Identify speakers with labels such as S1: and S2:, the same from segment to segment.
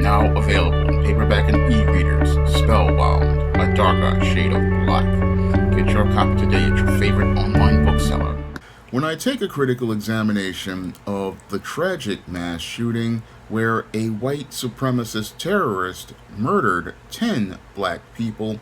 S1: now available in paperback and e-readers. Spellbound, a darker shade of black. Get your copy today at your favorite online bookseller. When I take a critical examination of the tragic mass shooting where a white supremacist terrorist murdered 10 black people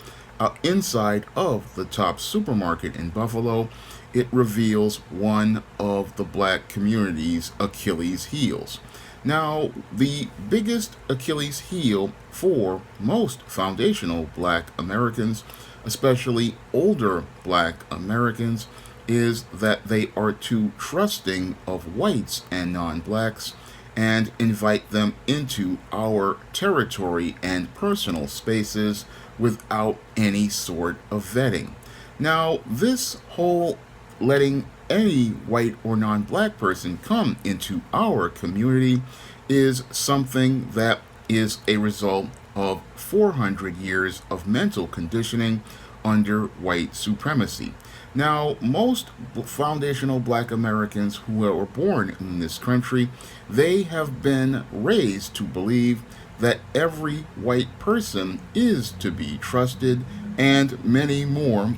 S1: inside of the Top supermarket in Buffalo, it reveals one of the black community's Achilles heels. Now, the biggest Achilles heel for most foundational black Americans, especially older black Americans, is that they are too trusting of whites and non-blacks and invite them into our territory and personal spaces without any sort of vetting. Now, this whole letting any white or non-black person come into our community is something that is a result of 400 years of mental conditioning under white supremacy. Now, most foundational black Americans who were born in this country, they have been raised to believe that every white person is to be trusted, and many more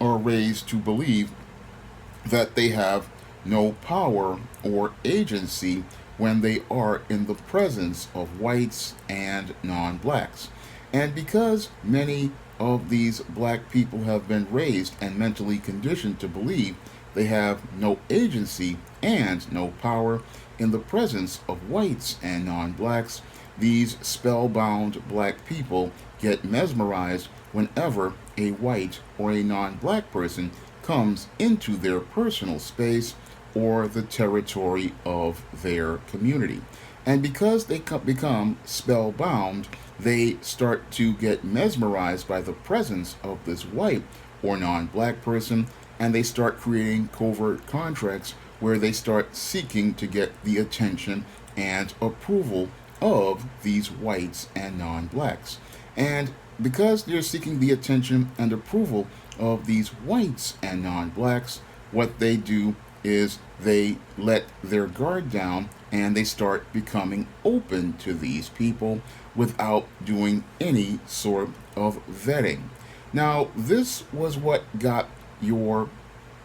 S1: are raised to believe that they have no power or agency when they are in the presence of whites and non-blacks. And because many of these black people have been raised and mentally conditioned to believe they have no agency and no power in the presence of whites and non-blacks, these spellbound black people get mesmerized whenever a white or a non-black person comes into their personal space or the territory of their community. And because they become spellbound, they start to get mesmerized by the presence of this white or non-black person, and they start creating covert contracts where they start seeking to get the attention and approval of these whites and non-blacks. And because they're seeking the attention and approval of these whites and non-blacks, what they do is they let their guard down and they start becoming open to these people without doing any sort of vetting. Now, this was what got your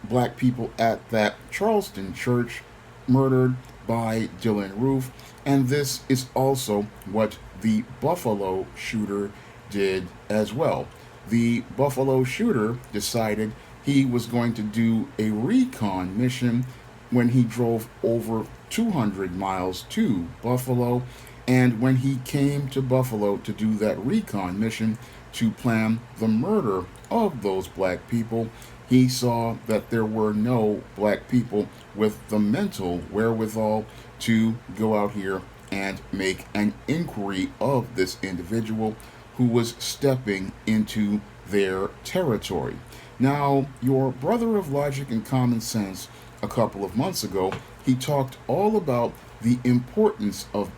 S1: black people at that Charleston church murdered by Dylan Roof, and this is also what the Buffalo shooter did as well. The Buffalo shooter decided he was going to do a recon mission when he drove over 200 miles to Buffalo. And when he came to Buffalo to do that recon mission to plan the murder of those black people, he saw that there were no black people with the mental wherewithal to go out here and make an inquiry of this individual who was stepping into their territory. Now, your brother of logic and common sense a couple of months ago, he talked all about the importance of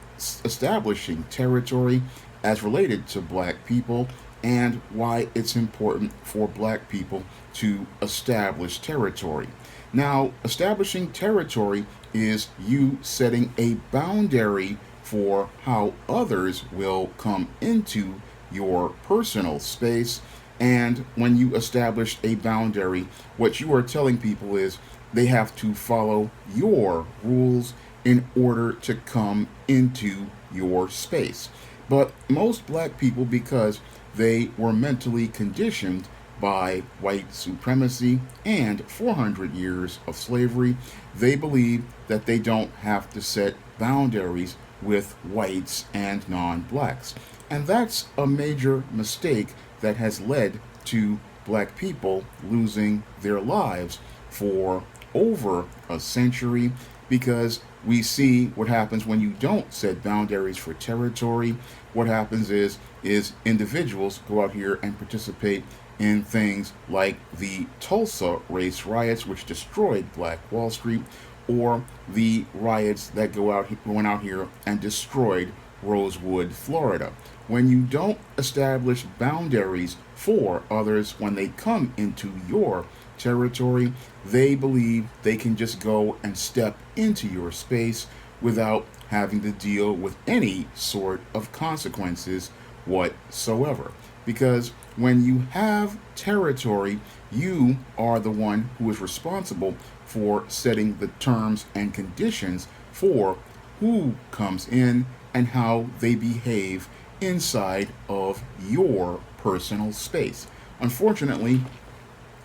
S1: establishing territory as related to black people and why it's important for black people to establish territory. Now, establishing territory is you setting a boundary for how others will come into your personal space. And when you establish a boundary, what you are telling people is they have to follow your rules in order to come into your space. But most black people, because they were mentally conditioned by white supremacy and 400 years of slavery, they believe that they don't have to set boundaries with whites and non-blacks. And that's a major mistake that has led to black people losing their lives for over a century, because we see what happens when you don't set boundaries for territory. What happens is individuals go out here and participate in things like the Tulsa race riots, which destroyed Black Wall Street, or the riots that went out here and destroyed Rosewood, Florida. When you don't establish boundaries for others when they come into your territory, they believe they can just go and step into your space without having to deal with any sort of consequences whatsoever. Because when you have territory, you are the one who is responsible for setting the terms and conditions for who comes in and how they behave inside of your personal space. Unfortunately,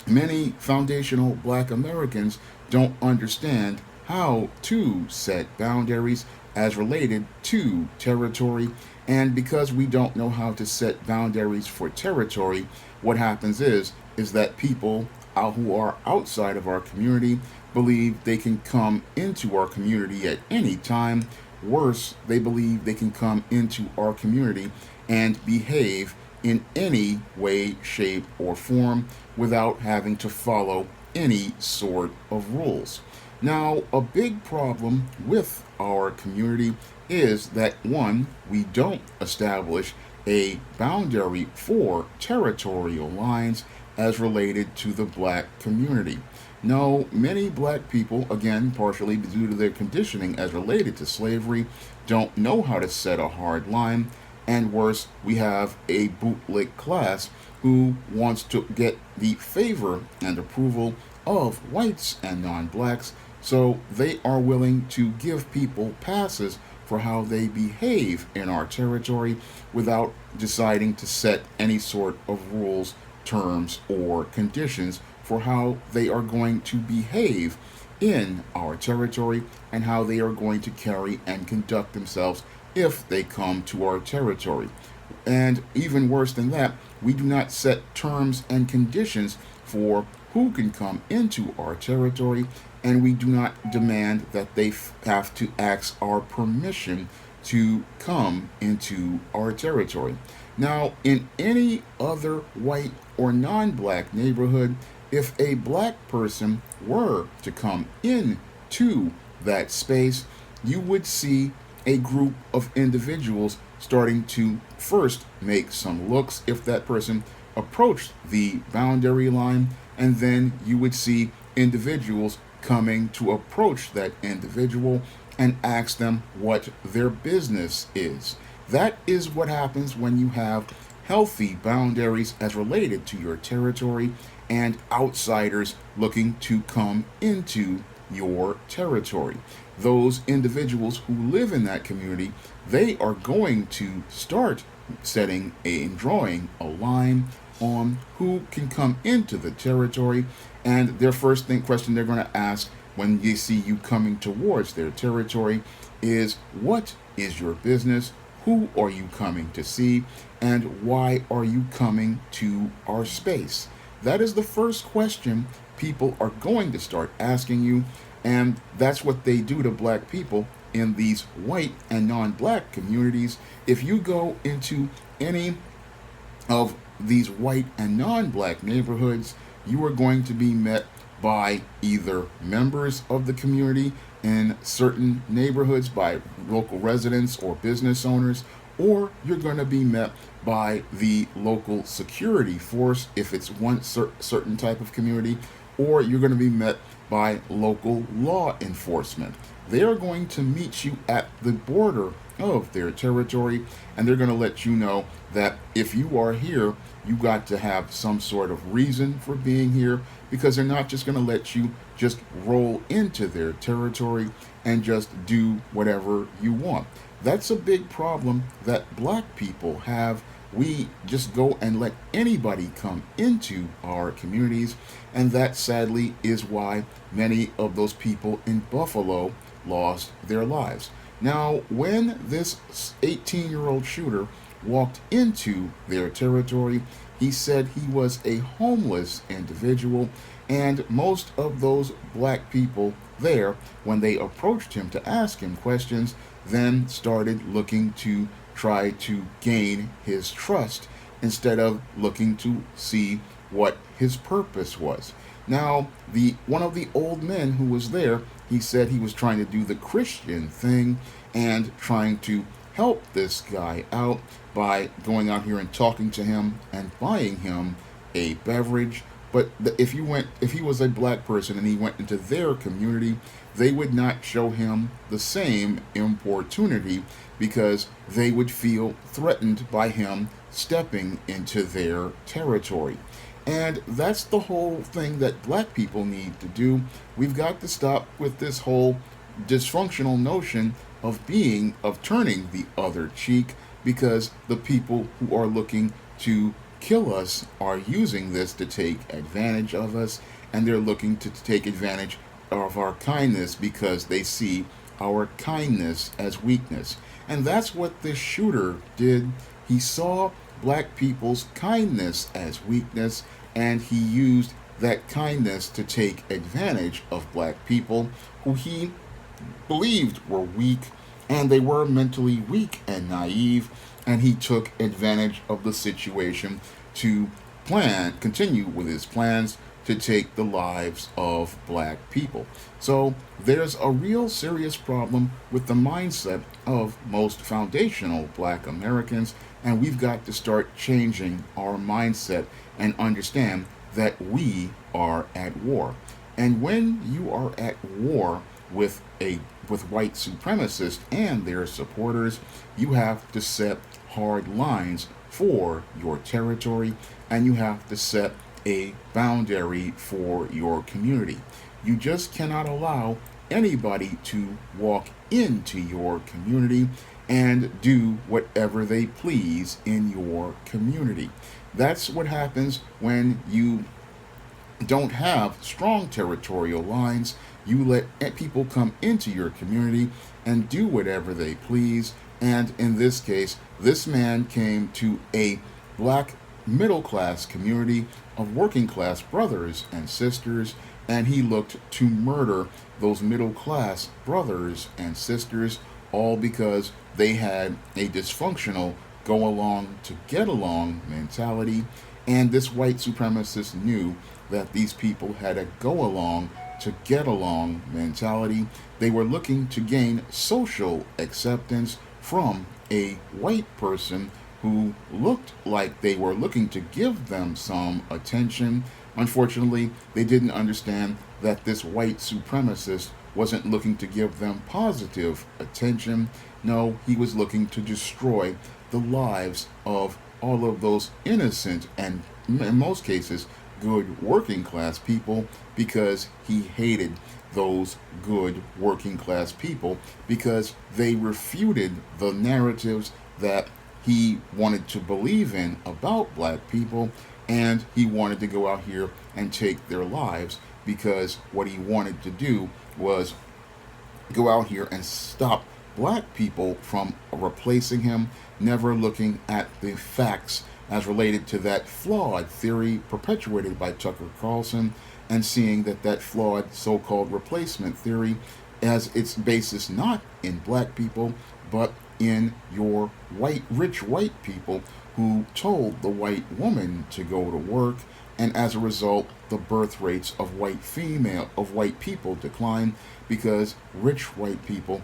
S1: many foundational black Americans don't understand how to set boundaries as related to territory. And because we don't know how to set boundaries for territory, what happens is that people who are outside of our community believe they can come into our community at any time. Worse, they believe they can come into our community and behave in any way, shape, or form without having to follow any sort of rules. Now, a big problem with our community is that one, we don't establish a boundary for territorial lines as related to the black community. No, many black people, again, partially due to their conditioning as related to slavery, don't know how to set a hard line. And worse, we have a bootlick class who wants to get the favor and approval of whites and non-blacks, so they are willing to give people passes for how they behave in our territory without deciding to set any sort of rules, terms, or conditions for how they are going to behave in our territory and how they are going to carry and conduct themselves if they come to our territory. And even worse than that, we do not set terms and conditions for who can come into our territory, and we do not demand that they have to ask our permission to come into our territory. Now, in any other white or non-black neighborhood, if a black person were to come into that space, you would see a group of individuals starting to first make some looks if that person approached the boundary line, and then you would see individuals coming to approach that individual and ask them what their business is. That is what happens when you have healthy boundaries as related to your territory and outsiders looking to come into your territory. Those individuals who live in that community, they are going to start setting and drawing a line on who can come into the territory, and their first question they're going to ask when they see you coming towards their territory is, what is your business? Who are you coming to see? And why are you coming to our space? That is the first question people are going to start asking you, and that's what they do to black people in these white and non-black communities. If you go into any of these white and non-black neighborhoods, you are going to be met by either members of the community in certain neighborhoods, by local residents or business owners, or you're going to be met by the local security force if it's one certain type of community, or you're going to be met by local law enforcement. They are going to meet you at the border of their territory, and they're going to let you know that if you are here, you got to have some sort of reason for being here, because they're not just going to let you just roll into their territory and just do whatever you want. That's a big problem that black people have. We just go and let anybody come into our communities, and that sadly is why many of those people in Buffalo lost their lives. Now, when this 18-year-old shooter walked into their territory, he said he was a homeless individual, and most of those black people there, when they approached him to ask him questions, then started looking to try to gain his trust instead of looking to see what his purpose was. Now, one of the old men who was there, he said he was trying to do the Christian thing and trying to help this guy out by going out here and talking to him and buying him a beverage, But if he was a black person and he went into their community, they would not show him the same importunity because they would feel threatened by him stepping into their territory. And that's the whole thing that black people need to do. We've got to stop with this whole dysfunctional notion of turning the other cheek, because the people who are looking to kill us are using this to take advantage of us, and they're looking to take advantage of our kindness because they see our kindness as weakness. And that's what this shooter did. He saw black people's kindness as weakness, and he used that kindness to take advantage of black people who he believed were weak, and they were mentally weak and naive, and he took advantage of the situation to continue with his plans to take the lives of black people. So there's a real serious problem with the mindset of most foundational black Americans, and we've got to start changing our mindset and understand that we are at war. And when you are at war with white supremacists and their supporters, you have to set hard lines for your territory, and you have to set a boundary for your community. You just cannot allow anybody to walk into your community and do whatever they please in your community. That's what happens when you don't have strong territorial lines. You let people come into your community and do whatever they please. And in this case, this man came to a black middle class community of working class brothers and sisters, and he looked to murder those middle class brothers and sisters, all because they had a dysfunctional go along to get along mentality. And this white supremacist knew that these people had a go along to get along mentality. They were looking to gain social acceptance from a white person who looked like they were looking to give them some attention. Unfortunately, they didn't understand that this white supremacist wasn't looking to give them positive attention. No, he was looking to destroy the lives of all of those innocent and, in most cases, good working class people, because he hated those good working class people because they refuted the narratives that he wanted to believe in about black people, and he wanted to go out here and take their lives because what he wanted to do was go out here and stop black people from replacing him, never looking at the facts as related to that flawed theory perpetuated by Tucker Carlson, and seeing that that flawed so-called replacement theory has its basis not in black people, but in your rich white people who told the white woman to go to work, and as a result, the birth rates of white people declined because rich white people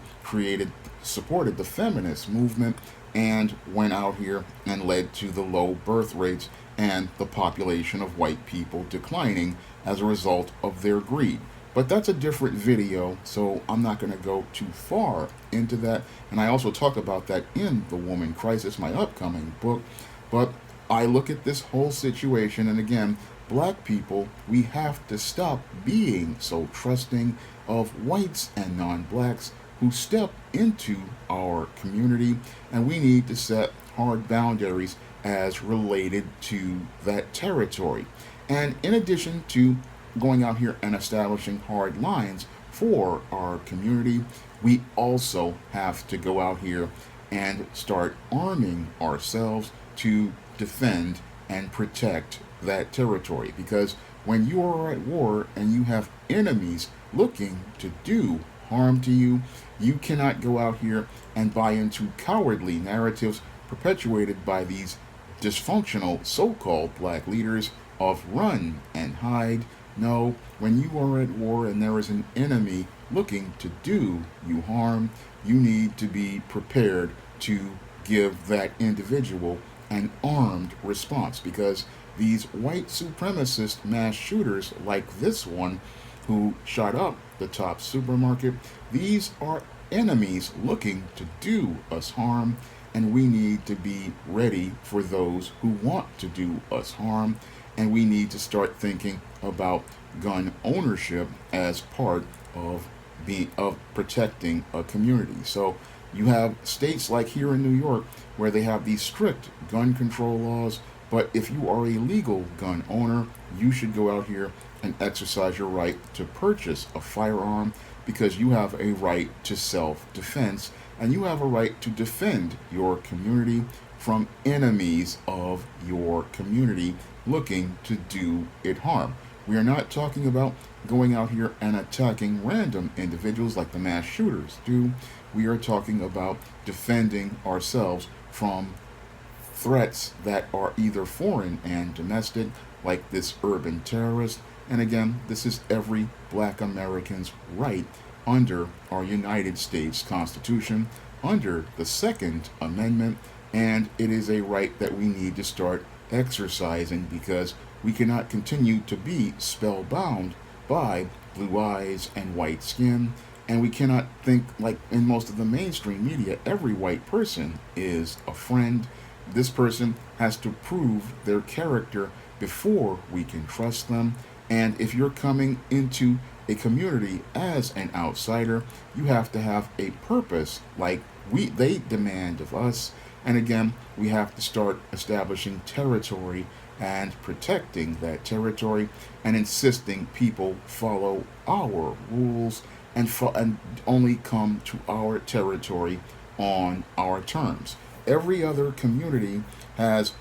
S1: supported the feminist movement and went out here and led to the low birth rates and the population of white people declining as a result of their greed. But that's a different video, so I'm not going to go too far into that. And I also talk about that in The Woman Crisis, my upcoming book. But I look at this whole situation, and again, black people, we have to stop being so trusting of whites and non-blacks who step into our community, and we need to set hard boundaries as related to that territory. And in addition to going out here and establishing hard lines for our community, we also have to go out here and start arming ourselves to defend and protect that territory. Because when you are at war and you have enemies looking to do harm to you, you cannot go out here and buy into cowardly narratives perpetuated by these dysfunctional so-called black leaders of run and hide. No, when you are at war and there is an enemy looking to do you harm, you need to be prepared to give that individual an armed response, because these white supremacist mass shooters like this one who shot up the top supermarket, these are enemies looking to do us harm, and we need to be ready for those who want to do us harm, and we need to start thinking about gun ownership as part of protecting a community. So you have states like here in New York where they have these strict gun control laws, but if you are a legal gun owner, you should go out here and exercise your right to purchase a firearm because you have a right to self-defense and you have a right to defend your community from enemies of your community looking to do it harm. We are not talking about going out here and attacking random individuals like the mass shooters do. We are talking about defending ourselves from threats that are either foreign and domestic, like this urban terrorist. And again, this is every black American's right under our United States Constitution, under the Second Amendment, and it is a right that we need to start exercising because we cannot continue to be spellbound by blue eyes and white skin, and we cannot think like in most of the mainstream media, every white person is a friend. This person has to prove their character before we can trust them. And if you're coming into a community as an outsider, you have to have a purpose like they demand of us. And again, we have to start establishing territory and protecting that territory and insisting people follow our rules and only come to our territory on our terms. Every other community has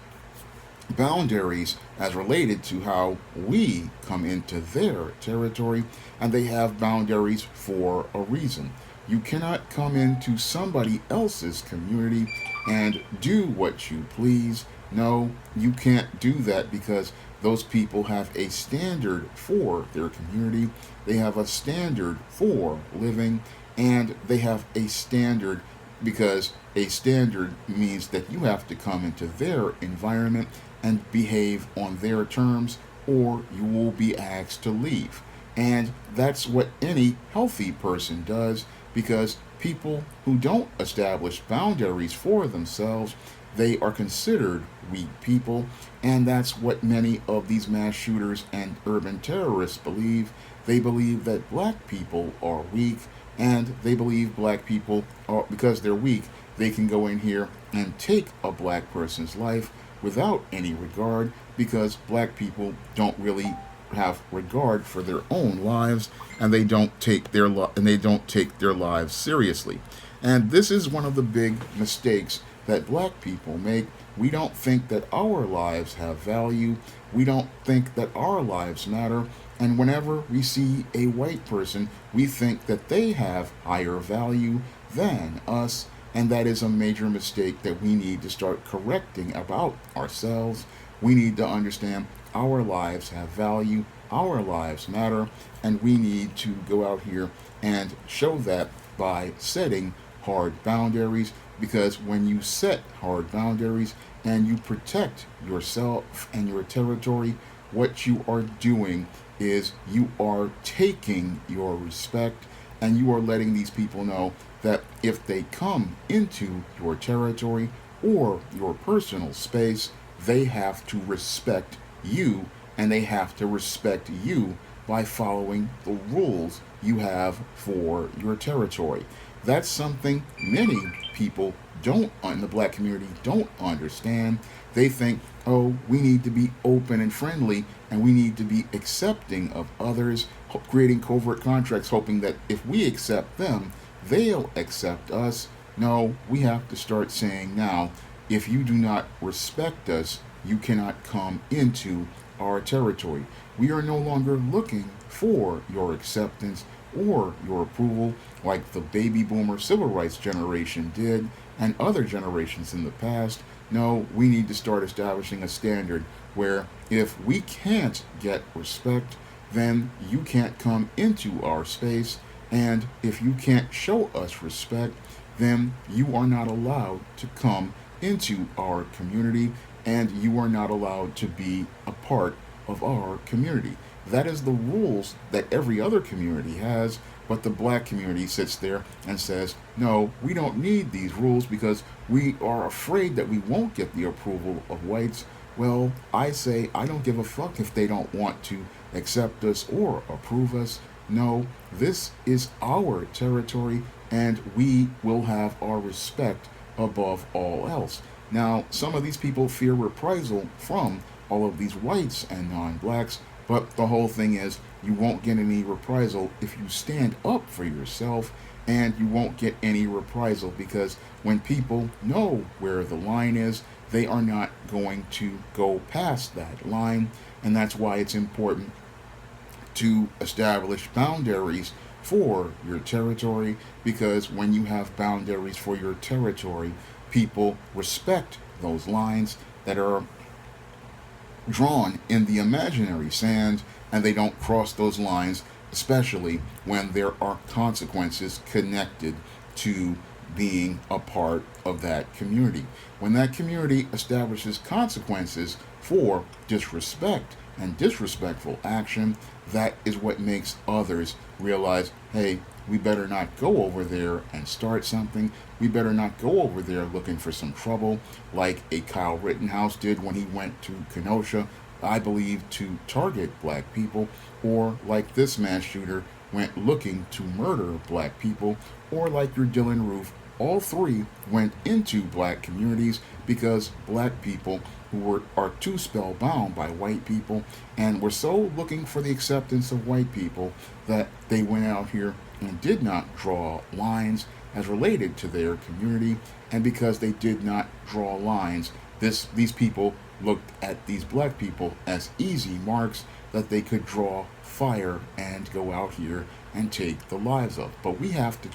S1: boundaries as related to how we come into their territory, and they have boundaries for a reason. You cannot come into somebody else's community and do what you please. No, you can't do that because those people have a standard for their community. They have a standard for living, and they have a standard because a standard means that you have to come into their environment and behave on their terms, or you will be asked to leave. And that's what any healthy person does, because people who don't establish boundaries for themselves, they are considered weak people, and that's what many of these mass shooters and urban terrorists believe. They believe that black people are weak, and they believe black people are, because they're weak, they can go in here and take a black person's life without any regard, because black people don't really have regard for their own lives, and they don't take their lives seriously. And this is one of the big mistakes that black people make. We don't think that our lives have value. We don't think that our lives matter. And whenever we see a white person, we think that they have higher value than us. And that is a major mistake that we need to start correcting about ourselves. We need to understand our lives have value, our lives matter, and we need to go out here and show that by setting hard boundaries, because when you set hard boundaries and you protect yourself and your territory, what you are doing is you are taking your respect, and you are letting these people know that if they come into your territory or your personal space, they have to respect you, and they have to respect you by following the rules you have for your territory. That's something many people in the black community don't understand. They think, oh, we need to be open and friendly, and we need to be accepting of others, creating covert contracts, hoping that if we accept them, they'll accept us. No, we have to start saying now, if you do not respect us, you cannot come into our territory. We are no longer looking for your acceptance or your approval like the baby boomer civil rights generation did and other generations in the past. No, we need to start establishing a standard where if we can't get respect, then you can't come into our space, and if you can't show us respect, then you are not allowed to come into our community, and you are not allowed to be a part of our community. That is the rules that every other community has, but the black community sits there and says, no, we don't need these rules because we are afraid that we won't get the approval of whites. Well, I say I don't give a fuck if they don't want to accept us or approve us. No, this is our territory, and we will have our respect above all else. Now, some of these people fear reprisal from all of these whites and non-blacks, but the whole thing is you won't get any reprisal if you stand up for yourself, and you won't get any reprisal because when people know where the line is, they are not going to go past that line, and that's why it's important to establish boundaries for your territory, because when you have boundaries for your territory, people respect those lines that are drawn in the imaginary sand, and they don't cross those lines, especially when there are consequences connected to being a part of that community. When that community establishes consequences for disrespect and disrespectful action, that is what makes others realize, hey, we better not go over there and start something. We better not go over there looking for some trouble like a Kyle Rittenhouse did when he went to Kenosha, I believe, to target black people, or like this mass shooter went looking to murder black people, or like your Dylan Roof. All three went into black communities because black people who are too spellbound by white people and were so looking for the acceptance of white people that they went out here and did not draw lines as related to their community. And because they did not draw lines, these people looked at these black people as easy marks that they could draw fire and go out here and take the lives of. But we have to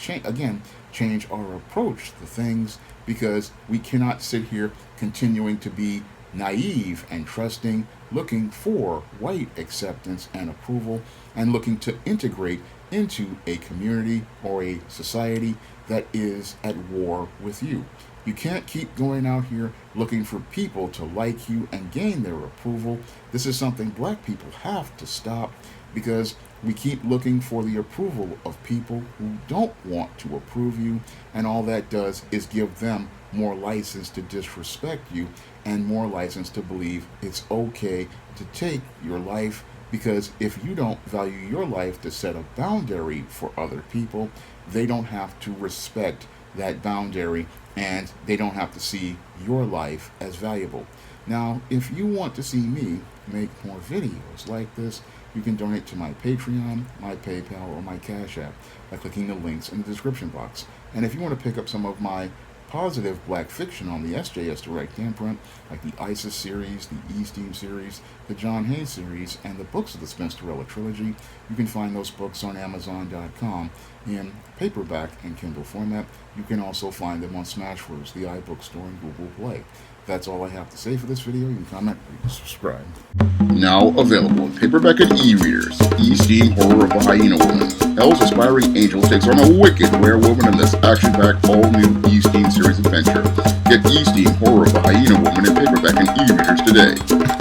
S1: change our approach to things, because we cannot sit here continuing to be naive and trusting, looking for white acceptance and approval, and looking to integrate into a community or a society that is at war with you. You can't keep going out here looking for people to like you and gain their approval. This is something black people have to stop, because we keep looking for the approval of people who don't want to approve you, and all that does is give them more license to disrespect you and more license to believe it's okay to take your life, because if you don't value your life to set a boundary for other people, they don't have to respect that boundary, and they don't have to see your life as valuable. Now, if you want to see me make more videos like this, you can donate to my Patreon, my PayPal, or my Cash App by clicking the links in the description box. And if you want to pick up some of my positive black fiction on the SJS Direct imprint, like the ISIS series, the E-Steam series, the John Hayes series, and the books of the Spinsterella trilogy, you can find those books on Amazon.com in paperback and Kindle format. You can also find them on Smashwords, the iBook Store, and Google Play. That's all I have to say for this video. You can comment, rate, subscribe. Now available in paperback and e-readers. E-Steam Horror of the Hyena Woman. Hell's aspiring angel takes on a wicked werewolf in this action-packed all-new E-Steam series adventure. Get E-Steam Horror of the Hyena Woman in paperback and e-readers today.